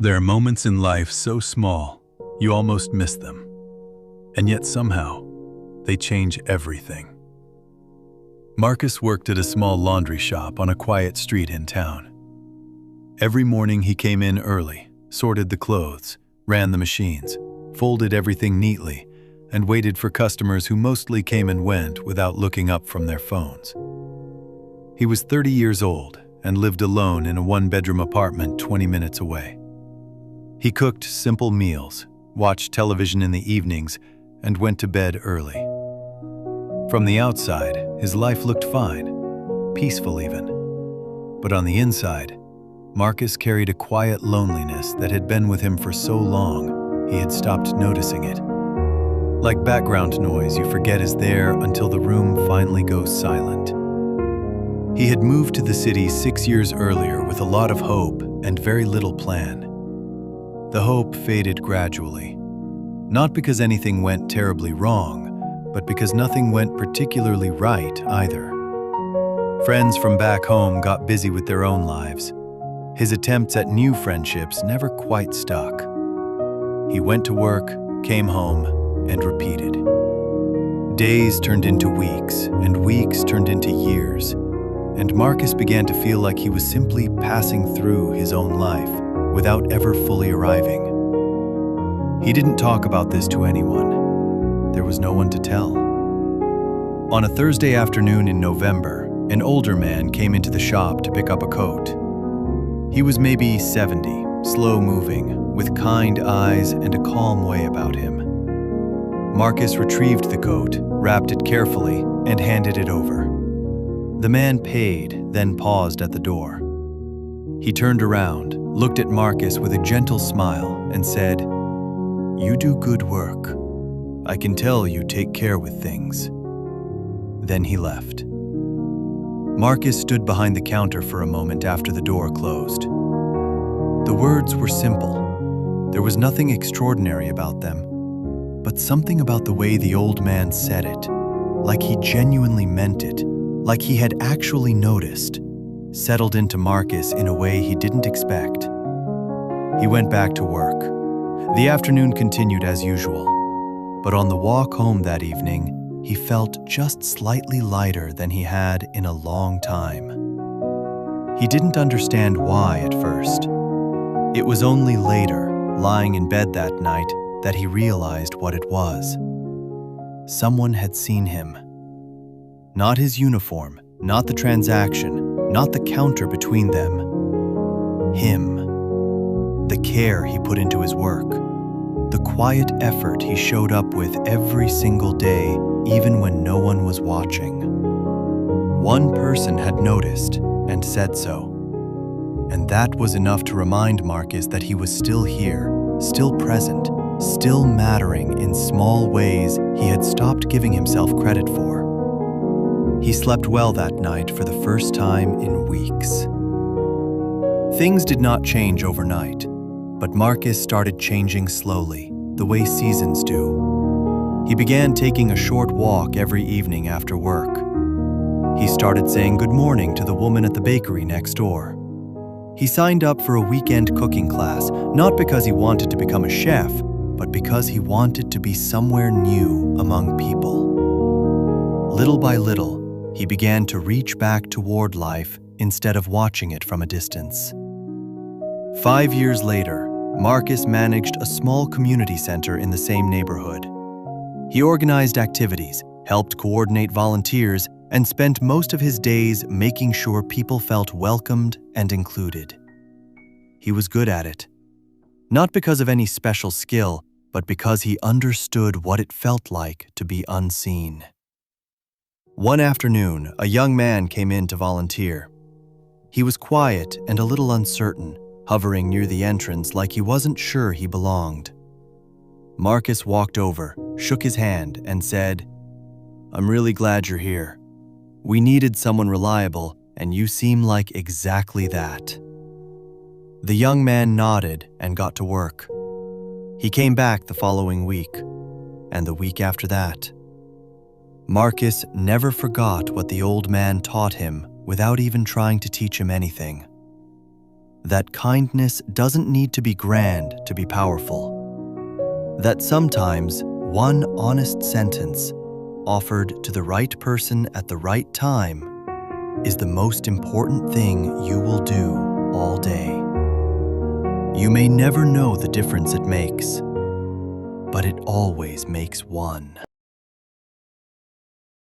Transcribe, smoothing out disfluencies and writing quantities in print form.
There are moments in life so small, you almost miss them. And yet somehow, they change everything. Marcus worked at a small laundry shop on a quiet street in town. Every morning he came in early, sorted the clothes, ran the machines, folded everything neatly, and waited for customers who mostly came and went without looking up from their phones. He was 30 years old and lived alone in a one-bedroom apartment 20 minutes away. He cooked simple meals, watched television in the evenings, and went to bed early. From the outside, his life looked fine, peaceful even. But on the inside, Marcus carried a quiet loneliness that had been with him for so long, he had stopped noticing it. Like background noise you forget is there until the room finally goes silent. He had moved to the city 6 years earlier with a lot of hope and very little plan. The hope faded gradually, not because anything went terribly wrong, but because nothing went particularly right either. Friends from back home got busy with their own lives. His attempts at new friendships never quite stuck. He went to work, came home, and repeated. Days turned into weeks, and weeks turned into years, and Marcus began to feel like he was simply passing through his own life without ever fully arriving. He didn't talk about this to anyone. There was no one to tell. On a Thursday afternoon in November, an older man came into the shop to pick up a coat. He was maybe 70, slow-moving, with kind eyes and a calm way about him. Marcus retrieved the coat, wrapped it carefully, and handed it over. The man paid, then paused at the door. He turned around, looked at Marcus with a gentle smile, and said, "You do good work. I can tell you take care with things." Then he left. Marcus stood behind the counter for a moment after the door closed. The words were simple. There was nothing extraordinary about them, but something about the way the old man said it, like he genuinely meant it, like he had actually noticed, settled into Marcus in a way he didn't expect. He went back to work. The afternoon continued as usual, but on the walk home that evening, he felt just slightly lighter than he had in a long time. He didn't understand why at first. It was only later, lying in bed that night, that he realized what it was. Someone had seen him. Not his uniform, not the transaction, not the counter between them. Him. The care he put into his work. The quiet effort he showed up with every single day, even when no one was watching. One person had noticed and said so. And that was enough to remind Marcus that he was still here, still present, still mattering in small ways he had stopped giving himself credit for. He slept well that night for the first time in weeks. Things did not change overnight, but Marcus started changing slowly, the way seasons do. He began taking a short walk every evening after work. He started saying good morning to the woman at the bakery next door. He signed up for a weekend cooking class, not because he wanted to become a chef, but because he wanted to be somewhere new among people. Little by little, he began to reach back toward life instead of watching it from a distance. 5 years later, Marcus managed a small community center in the same neighborhood. He organized activities, helped coordinate volunteers, and spent most of his days making sure people felt welcomed and included. He was good at it, not because of any special skill, but because he understood what it felt like to be unseen. One afternoon, a young man came in to volunteer. He was quiet and a little uncertain, hovering near the entrance like he wasn't sure he belonged. Marcus walked over, shook his hand, and said, "I'm really glad you're here. We needed someone reliable, and you seem like exactly that." The young man nodded and got to work. He came back the following week, and the week after that. Marcus never forgot what the old man taught him without even trying to teach him anything. that kindness doesn't need to be grand to be powerful. That sometimes one honest sentence offered to the right person at the right time is the most important thing you will do all day. You may never know the difference it makes, but it always makes one.